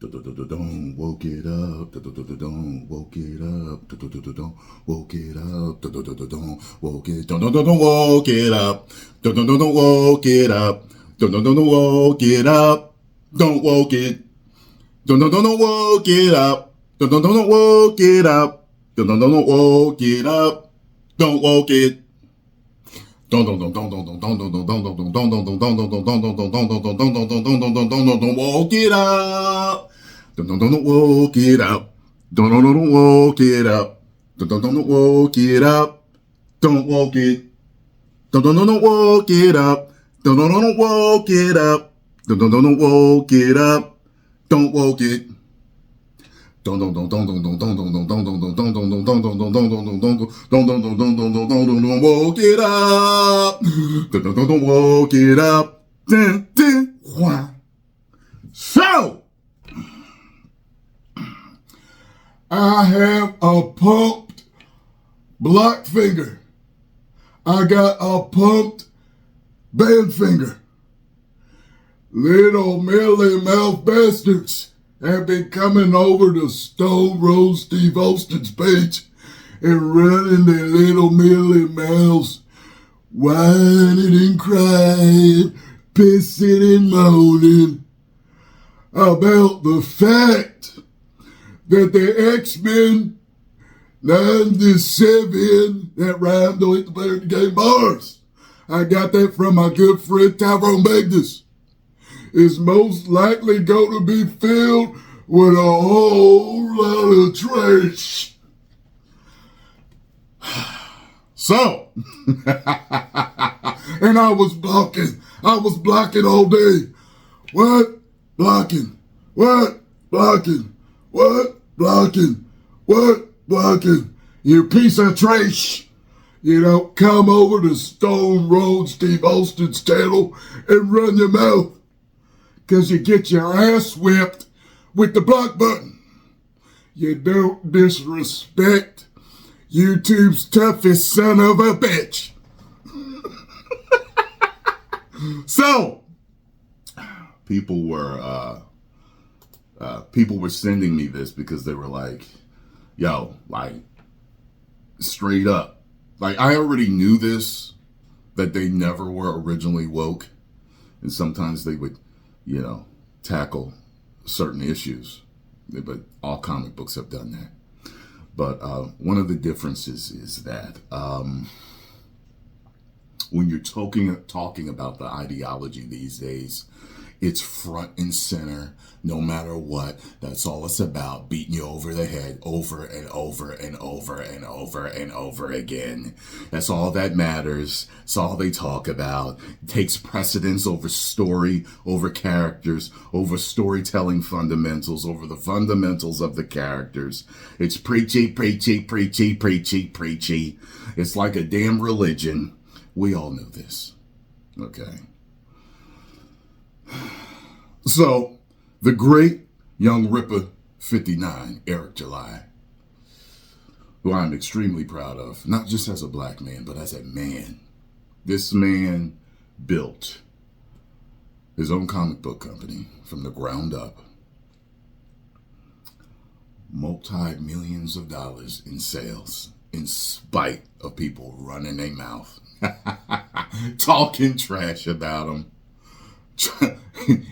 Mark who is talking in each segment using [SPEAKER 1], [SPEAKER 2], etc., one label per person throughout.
[SPEAKER 1] Don't woke it up. Don't woke it up. Don't woke it up. Don't woke it. Don't woke it up. Don't woke it up. Don't woke it up. Don't woke it. Don't woke it up. Don't woke it up. Don't woke it up. Don't woke it. Don't woke it up. Don't woke it up. Don't woke it up. Don't woke it up. Don't woke it. Don't woke it up. Don't woke it up. Don't woke it up. Don't woke it. Don't woke it up. Don't woke it up. So, I have a pumped block finger. I got a pumped band finger. Little mealy mouth bastards have been coming over to Stone Road Steve Austin's page and running their little mealy mouths, whining and crying, pissing and moaning about the fact that the X-Men 97, that rhymed on it to play the game bars. I got that from my good friend Tyrone Magnus. Is most likely going to be filled with a whole lot of trash. So, and I was blocking all day. What? Blocking. What? Blocking. What? Blocking. What? Blocking. You piece of trash. You know, come over to Stone Road Steve Austin's channel and run your mouth. Because you get your ass whipped with the block button. You don't disrespect YouTube's toughest son of a bitch. So, people were sending me this because they were like, yo, like, straight up. Like, I already knew this, that they never were originally woke. And sometimes they would, you know, tackle certain issues. But all comic books have done that. But one of the differences is that when you're talking about the ideology these days, it's front and center, no matter what. That's all it's about, beating you over the head over and over and over and over and over again. That's all that matters. It's all they talk about. It takes precedence over story, over characters, over storytelling fundamentals, over the fundamentals of the characters. It's preachy, preachy, preachy, preachy, preachy. It's like a damn religion. We all know this. Okay. So, the great young Ripper 59, Eric July, who I'm extremely proud of, not just as a black man, but as a man. This man built his own comic book company from the ground up. Multi-millions of dollars in sales, in spite of people running their mouth, talking trash about him.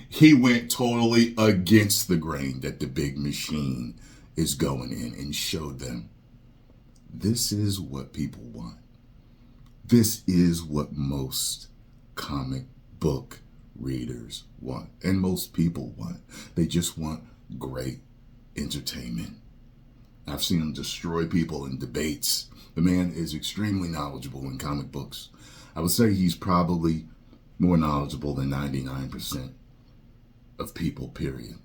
[SPEAKER 1] He went totally against the grain that the big machine is going in and showed them this is what people want. This is what most comic book readers want and most people want. They just want great entertainment. I've seen him destroy people in debates. The man is extremely knowledgeable in comic books. I would say he's probably more knowledgeable than 99% of people, period.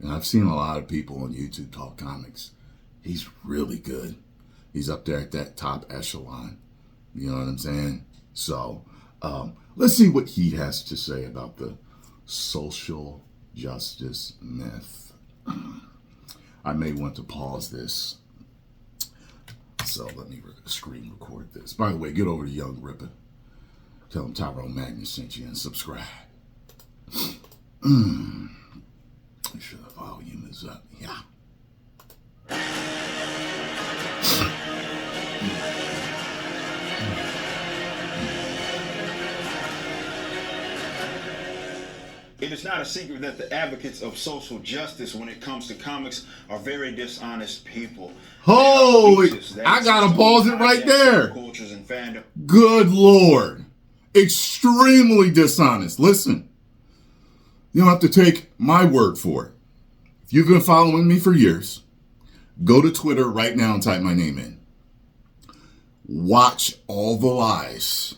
[SPEAKER 1] And I've seen a lot of people on YouTube talk comics. He's really good. He's up there at that top echelon. You know what I'm saying? So, let's see what he has to say about the social justice myth. I may want to pause this. So let me screen record this. By the way, get over to Young Ripper. Tell him Tyrone Magnus sent you and subscribe. sure the volume is up. Yeah.
[SPEAKER 2] It is not a secret that the advocates of social justice when it comes to comics are very dishonest people.
[SPEAKER 1] Holy, I gotta pause it right there.
[SPEAKER 2] Cultures and fandom.
[SPEAKER 1] Good Lord. Extremely dishonest. Listen, you don't have to take my word for it. If you've been following me for years, go to Twitter right now and type my name in. Watch all the lies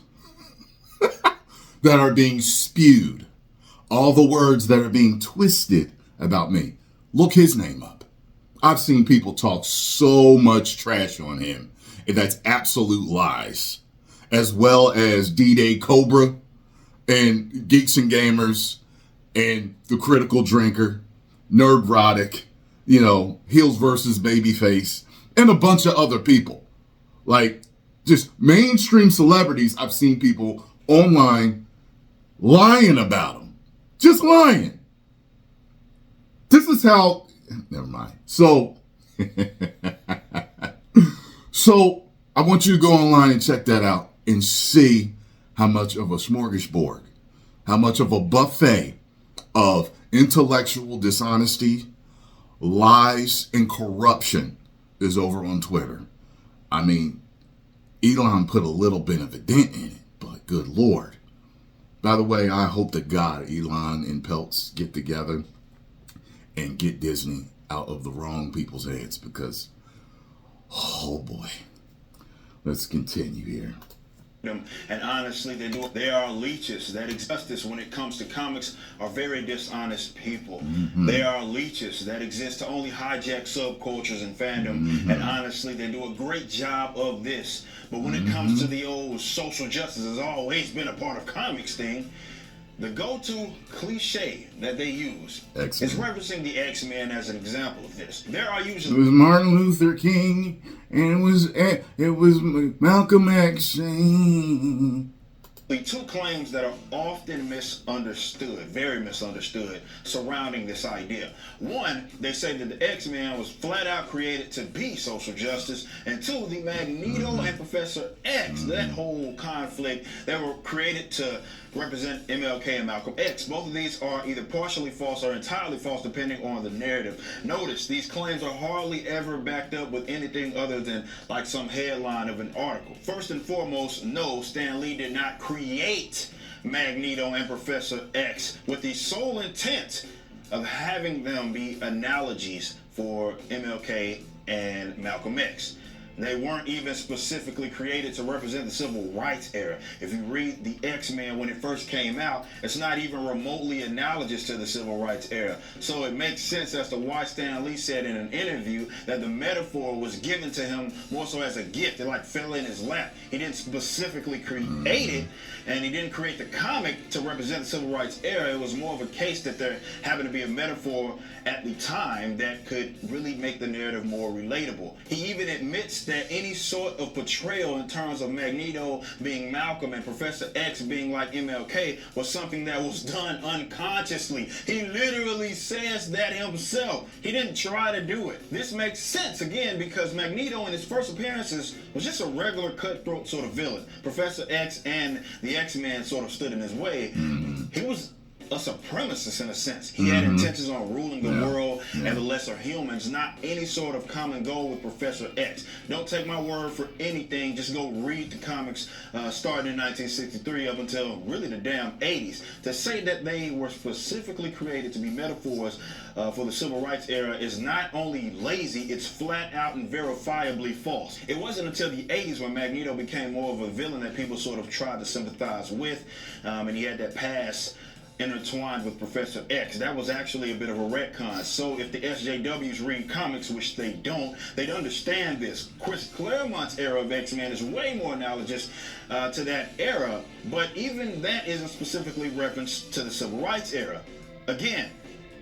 [SPEAKER 1] that are being spewed. All the words that are being twisted about me. Look his name up. I've seen people talk so much trash on him, and that's absolute lies. As well as D-Day Cobra and Geeks and Gamers and The Critical Drinker, Nerdrotic, Heels versus Babyface, and a bunch of other people. Like, just mainstream celebrities, I've seen people online lying about them. Just lying. This is how, never mind. So I want you to go online and check that out and see how much of a smorgasbord, how much of a buffet of intellectual dishonesty, lies, and corruption is over on Twitter. I mean, Elon put a little bit of a dent in it, but good Lord. By the way, I hope to God Elon and Peltz get together and get Disney out of the wrong people's heads because, oh boy. Let's continue here.
[SPEAKER 2] And honestly, they are leeches that exist when it comes to comics are very dishonest people. Mm-hmm. They are leeches that exist to only hijack subcultures and fandom. Mm-hmm. And honestly, they do a great job of this. But when it comes to the old social justice has always been a part of comics thing, the go-to cliche that they use is referencing the X-Men as an example of this. There are usually...
[SPEAKER 1] It was Martin Luther King, and it was Malcolm X.
[SPEAKER 2] Two claims that are often misunderstood, very misunderstood, surrounding this idea. One, they say that the X-Men was flat out created to be social justice, and two, the Magneto and Professor X, that whole conflict, they were created to represent MLK and Malcolm X. Both of these are either partially false or entirely false depending on the narrative. Notice, these claims are hardly ever backed up with anything other than like some headline of an article. First and foremost, no, Stan Lee did not create Magneto and Professor X with the sole intent of having them be analogies for MLK and Malcolm X. They weren't even specifically created to represent the civil rights era. If you read the X-Men when it first came out, it's not even remotely analogous to the civil rights era. So it makes sense as to why Stan Lee said in an interview that the metaphor was given to him more so as a gift. It like fell in his lap. He didn't specifically create it, and he didn't create the comic to represent the civil rights era. It was more of a case that there happened to be a metaphor at the time that could really make the narrative more relatable. He even admits that any sort of portrayal in terms of Magneto being Malcolm and Professor X being like MLK was something that was done unconsciously. He literally says that himself. He didn't try to do it. This makes sense, again, because Magneto in his first appearances was just a regular cutthroat sort of villain. Professor X and the X-Men sort of stood in his way. He was a supremacist in a sense. He had intentions on ruling the world and the lesser humans, not any sort of common goal with Professor X. Don't take my word for anything. Just go read the comics starting in 1963 up until really the damn 80s. To say that they were specifically created to be metaphors for the civil rights era is not only lazy, it's flat out and verifiably false. It wasn't until the 80s when Magneto became more of a villain that people sort of tried to sympathize with, and he had that past intertwined with Professor X. That was actually a bit of a retcon. So if the SJWs read comics, which they don't, they'd understand this. Chris Claremont's era of X-Men is way more analogous to that era, but even that isn't specifically referenced to the Civil Rights era. Again,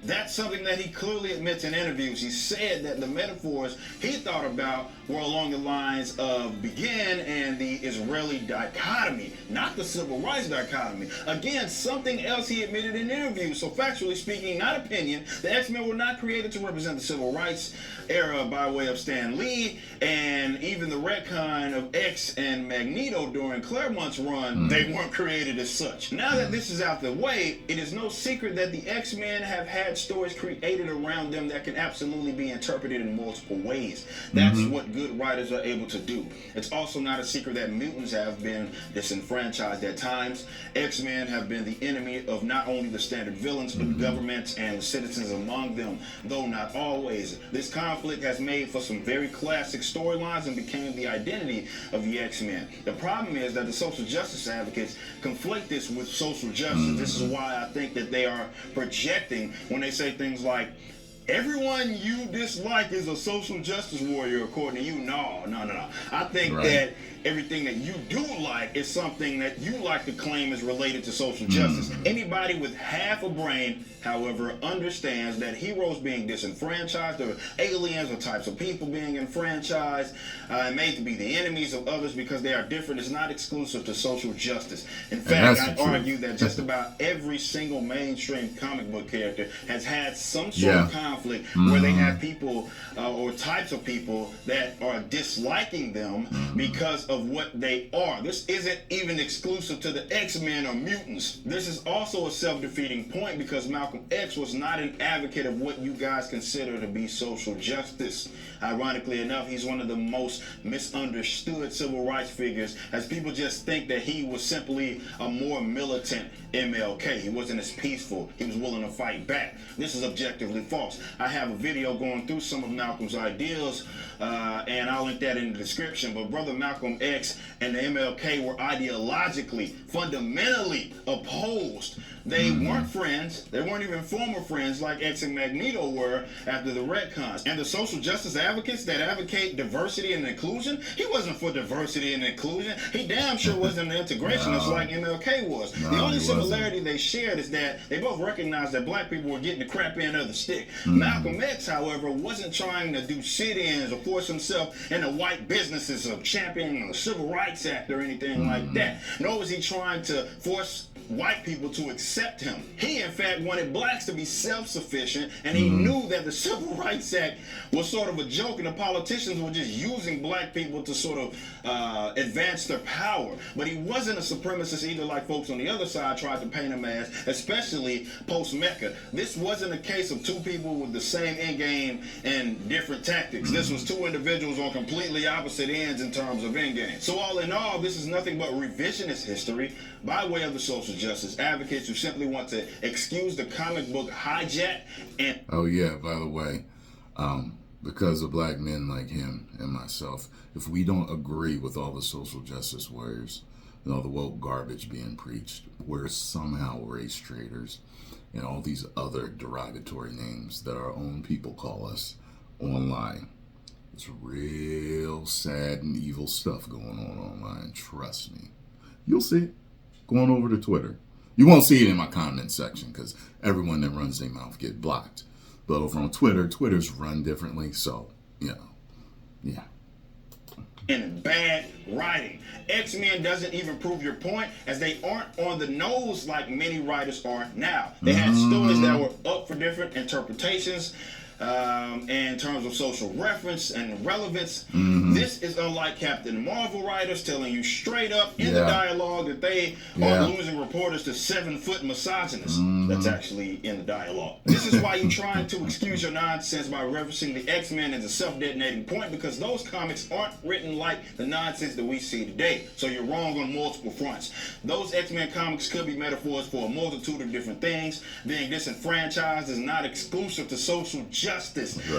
[SPEAKER 2] That's something that he clearly admits in interviews. He said that the metaphors he thought about were along the lines of Begin and the Israeli dichotomy, not the civil rights dichotomy. Again, something else he admitted in interviews. So factually speaking, not opinion, the X-Men were not created to represent the civil rights era by way of Stan Lee, and even the retcon of X and Magneto during Claremont's run, they weren't created as such. Now that this is out the way, it is no secret that the X-Men have had stories created around them that can absolutely be interpreted in multiple ways. That's what good writers are able to do. It's also not a secret that mutants have been disenfranchised at times. X-Men have been the enemy of not only the standard villains, but governments and citizens among them, though not always. This conflict has made for some very classic storylines and became the identity of the X-Men. The problem is that the social justice advocates conflate this with social justice. This is why I think that they are projecting when they say things like, everyone you dislike is a social justice warrior, according to you. No. I think that everything that you do like is something that you like to claim is related to social justice. Anybody with half a brain, however, understands that heroes being disenfranchised, or aliens or types of people being enfranchised, made to be the enemies of others because they are different, is not exclusive to social justice. In fact, I'd argue that just about every single mainstream comic book character has had some sort of conflict where they have people or types of people that are disliking them because of what they are. This isn't even exclusive to the X-Men or mutants. This is also a self-defeating point because Malcolm X was not an advocate of what you guys consider to be social justice. Ironically enough, he's one of the most misunderstood civil rights figures, as people just think that he was simply a more militant MLK. He wasn't as peaceful. He was willing to fight back. This is objectively false. I have a video going through some of Malcolm's ideals, and I'll link that in the description. But brother Malcolm X and the MLK were ideologically, fundamentally opposed. They weren't friends. They weren't even former friends like X and Magneto were after the retcons. And the social justice advocates that advocate diversity and inclusion, he wasn't for diversity and inclusion. He damn sure wasn't an integrationist like MLK was. The only similarity they shared is that they both recognized that black people were getting the crap end of the stick. Malcolm X, however, wasn't trying to do sit-ins or force himself into white businesses of championing the Civil Rights Act or anything like that. Nor was he trying to force white people to accept him. He, in fact, wanted blacks to be self-sufficient, and he knew that the Civil Rights Act was sort of a joke, and the politicians were just using black people to sort of advance their power. But he wasn't a supremacist either, like folks on the other side tried to paint him as, especially post-Mecca. This wasn't a case of two people with the same end game and different tactics. This was two individuals on completely opposite ends in terms of end game. So all in all, this is nothing but revisionist history by way of the social justice advocates who simply want to excuse the comic book hijack and...
[SPEAKER 1] Oh yeah, by the way, because of black men like him and myself, if we don't agree with all the social justice warriors and all the woke garbage being preached, we're somehow race traitors and all these other derogatory names that our own people call us online. It's real sad and evil stuff going on online, trust me. You'll see it. Go on over to Twitter. You won't see it in my comment section because everyone that runs their mouth get blocked. But over on Twitter, Twitter's run differently, so, you know, yeah.
[SPEAKER 2] And bad writing. X-Men doesn't even prove your point, as they aren't on the nose like many writers are now. They had stories that were up for different interpretations, in terms of social reference and relevance. This is unlike Captain Marvel writers telling you straight up in the dialogue that they are losing reporters to 7-foot misogynists. That's actually in the dialogue. This is why you're trying to excuse your nonsense by referencing the X-Men as a self-detonating point, because those comics aren't written like the nonsense that we see today. So you're wrong on multiple fronts. Those X-Men comics could be metaphors for a multitude of different things. Being disenfranchised is not exclusive to social justice.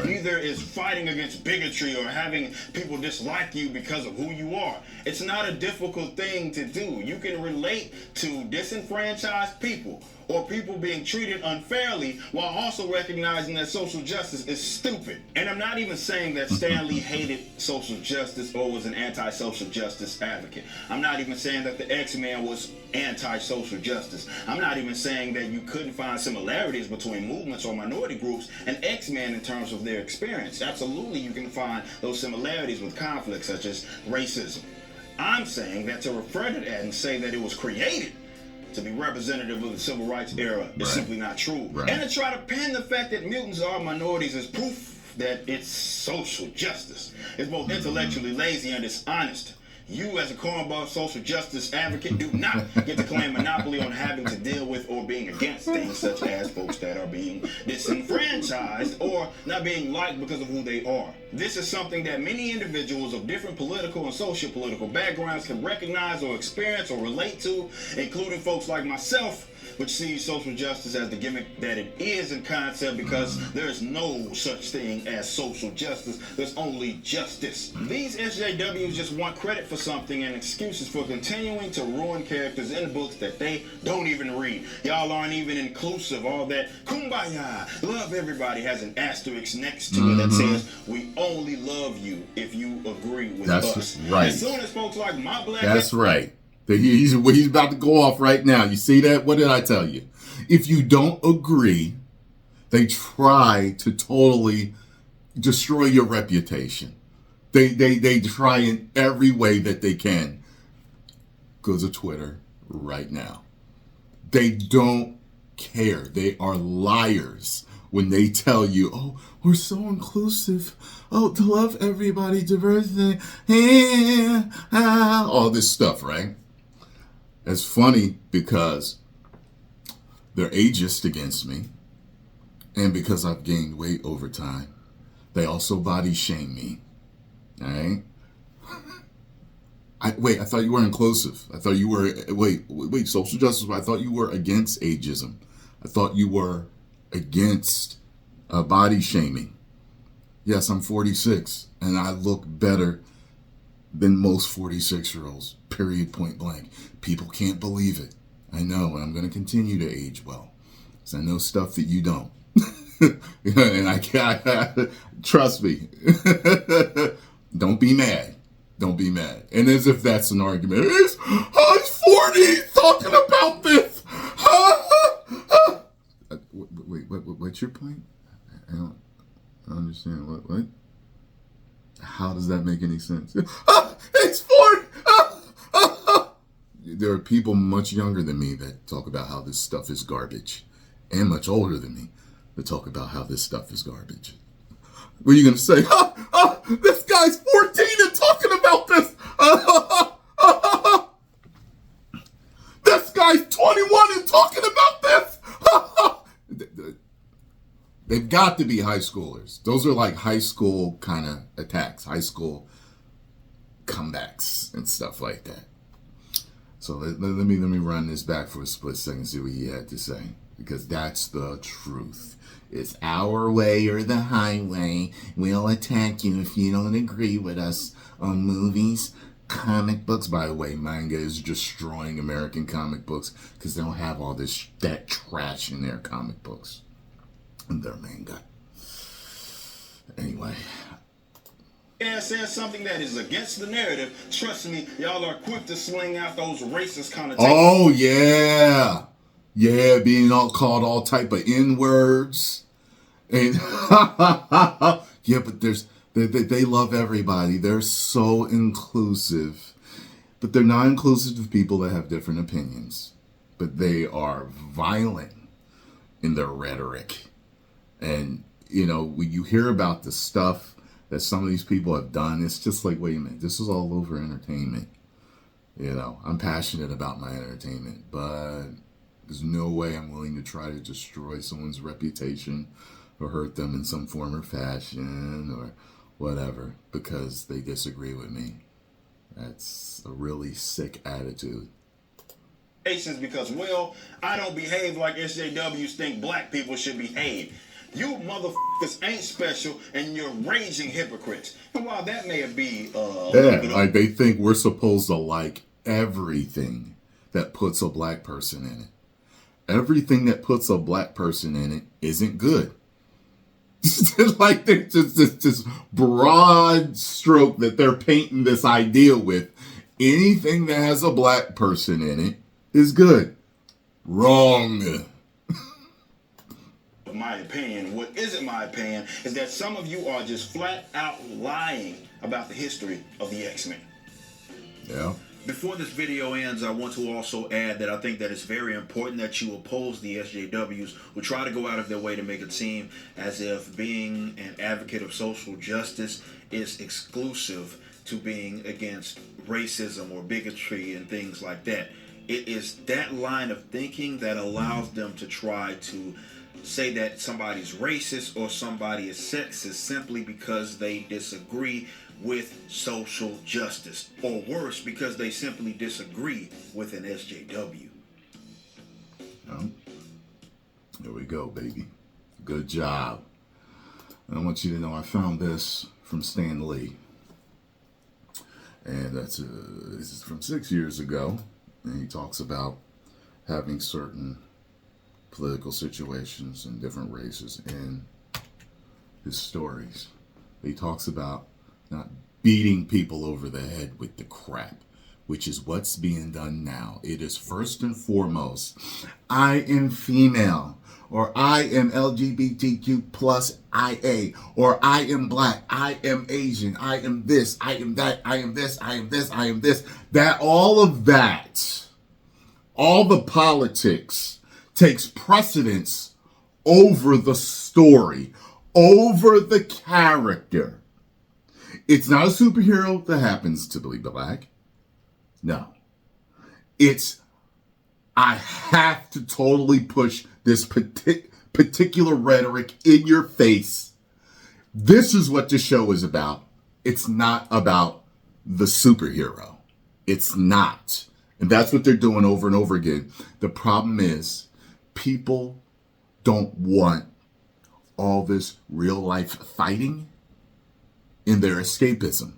[SPEAKER 2] Neither is fighting against bigotry or having people dislike you because of who you are. It's not a difficult thing to do. You can relate to disenfranchised people or people being treated unfairly, while also recognizing that social justice is stupid. And I'm not even saying that Stan Lee hated social justice or was an anti-social justice advocate. I'm not even saying that the X-Men was anti-social justice. I'm not even saying that you couldn't find similarities between movements or minority groups and X-Men in terms of their experience. Absolutely, you can find those similarities with conflicts such as racism. I'm saying that to refer to that and say that it was created to be representative of the civil rights era is simply not true. And to try to pin the fact that mutants are minorities as proof that it's social justice is both intellectually lazy and dishonest. You, as a cornball social justice advocate, do not get to claim monopoly on having to deal with or being against things such as folks that are being disenfranchised or not being liked because of who they are. This is something that many individuals of different political and socio-political backgrounds can recognize or experience or relate to, including folks like myself, which sees social justice as the gimmick that it is in concept, because there is no such thing as social justice. There's only justice. These SJWs just want credit for something and excuses for continuing to ruin characters in books that they don't even read. Y'all aren't even inclusive. All that kumbaya, love everybody has an asterisk next to it that says we only love you if you agree with us.
[SPEAKER 1] That's right.
[SPEAKER 2] As soon as folks like my black...
[SPEAKER 1] That's right. He's about to go off right now. You see that? What did I tell you? If you don't agree, they try to totally destroy your reputation. They try in every way that they can. Go to Twitter right now. They don't care. They are liars when they tell you, oh, we're so inclusive. Oh, to love everybody, diversity, all this stuff, right? It's funny because they're ageist against me, and because I've gained weight over time, they also body shame me. All right? I thought you were inclusive. I thought you were, wait, social justice, I thought you were against ageism. I thought you were against body shaming. Yes, I'm 46, and I look better than most 46-year-olds, period, point blank. People can't believe it. I know, and I'm going to continue to age well, because I know stuff that you don't. And I can't, trust me. Don't be mad. Don't be mad. And as if that's an argument. He's 40 talking about this. Wait, what's your point? I don't understand. What? How does that make any sense? It's 40! There are people much younger than me that talk about how this stuff is garbage. And much older than me that talk about how this stuff is garbage. What are you going to say? This guy's 14 and talking about this! This guy's 21 and talking about this! They've got to be high schoolers. Those are like high school kind of attacks, high school comebacks and stuff like that. So let me run this back for a split second, see what he had to say, because that's the truth. It's our way or the highway. We'll attack you if you don't agree with us on movies, comic books. By the way, manga is destroying American comic books because they don't have all that trash in their comic books. Their manga. Anyway.
[SPEAKER 2] Says something that is against the narrative. Trust me, y'all are quick to sling out those racist connotations.
[SPEAKER 1] Oh, yeah. Yeah, being called all type of N-words. And yeah, but they love everybody. They're so inclusive. But they're not inclusive to people that have different opinions. But they are violent in their rhetoric. And, when you hear about the stuff that some of these people have done, it's just like, wait a minute, this is all over entertainment. I'm passionate about my entertainment, but there's no way I'm willing to try to destroy someone's reputation or hurt them in some form or fashion or whatever because they disagree with me. That's a really sick attitude.
[SPEAKER 2] Because, I don't behave like SJWs think black people should behave. You motherfuckers ain't special, and you're raging hypocrites. And while that may be
[SPEAKER 1] like they think we're supposed to like everything that puts a black person in it. everything that puts a black person in it isn't good. Like there's just this broad stroke that they're painting this idea with. Anything that has a black person in it is good. Wrong.
[SPEAKER 2] My opinion, what isn't my opinion, is that some of you are just flat out lying about the history of the X-Men.
[SPEAKER 1] Yeah.
[SPEAKER 2] Before this video ends, I want to also add that I think that it's very important that you oppose the SJWs who try to go out of their way to make it seem as if being an advocate of social justice is exclusive to being against racism or bigotry and things like that. It is that line of thinking that allows them to try to say that somebody's racist or somebody is sexist simply because they disagree with social justice, or worse, because they simply disagree with an SJW.
[SPEAKER 1] Oh, there we go, baby. Good job. And I want you to know I found this from Stan Lee. And this is from 6 years ago. And he talks about having certain political situations in different races in his stories. He talks about not beating people over the head with the crap, which is what's being done now. It is first and foremost, I am female, or I am LGBTQ plus IA, or I am black, I am Asian, I am this, I am that, I am this, I am this, I am this. That, all of that, all the politics takes precedence over the story, over the character. It's not a superhero that happens to be black. No. It's, I have to totally push this particular rhetoric in your face. This is what the show is about. It's not about the superhero. It's not. And that's what they're doing over and over again. The problem is people don't want all this real life fighting in their escapism.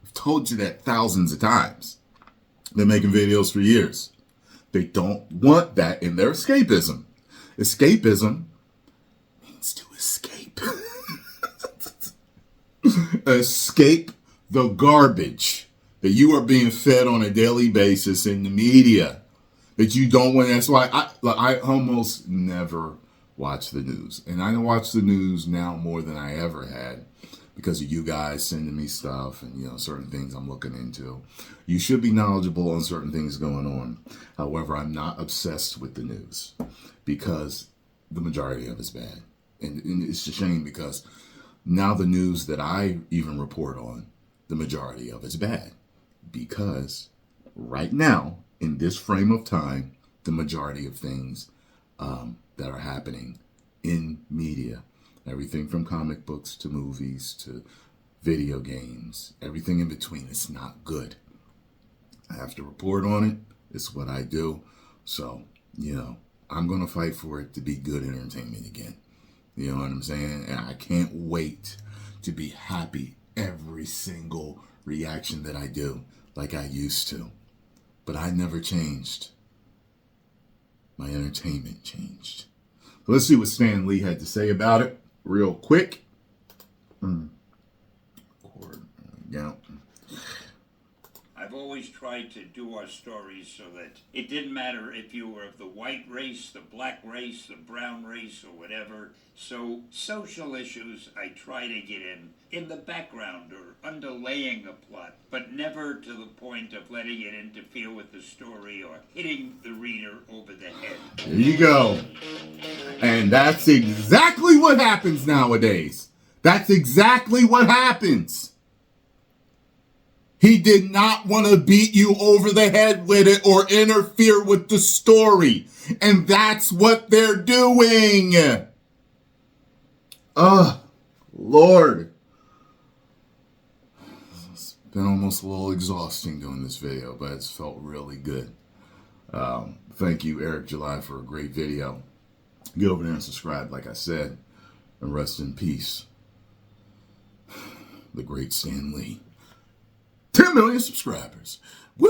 [SPEAKER 1] I've told you that thousands of times. They're making videos for years. They don't want that in their escapism. Escapism means to escape. Escape the garbage that you are being fed on a daily basis in the media that you don't want. That's why I almost never watch the news. And I watch the news now more than I ever had, because of you guys sending me stuff and, certain things I'm looking into. You should be knowledgeable on certain things going on. However, I'm not obsessed with the news because the majority of it's bad. And it's a shame because now the news that I even report on, the majority of it's bad. Because right now, in this frame of time, the majority of things that are happening in media, everything from comic books to movies to video games, everything in between, it's not good. I have to report on it. It's what I do. So, I'm going to fight for it to be good entertainment again. You know what I'm saying? And I can't wait to be happy every single reaction that I do like I used to. But I never changed. My entertainment changed. So let's see what Stan Lee had to say about it real quick. Yeah.
[SPEAKER 3] I've always tried to do our stories so that it didn't matter if you were of the white race, the black race, the brown race, or whatever. So social issues I try to get in the background or underlaying the plot, but never to the point of letting it interfere with the story or hitting the reader over the head.
[SPEAKER 1] There you go. And that's exactly what happens nowadays. That's exactly what happens. He did not want to beat you over the head with it or interfere with the story. And that's what they're doing. Lord. It's been almost a little exhausting doing this video, but it's felt really good. Thank you, Eric July, for a great video. Get over there and subscribe, like I said. And rest in peace. The great Stan Lee. 10 million subscribers. Woo!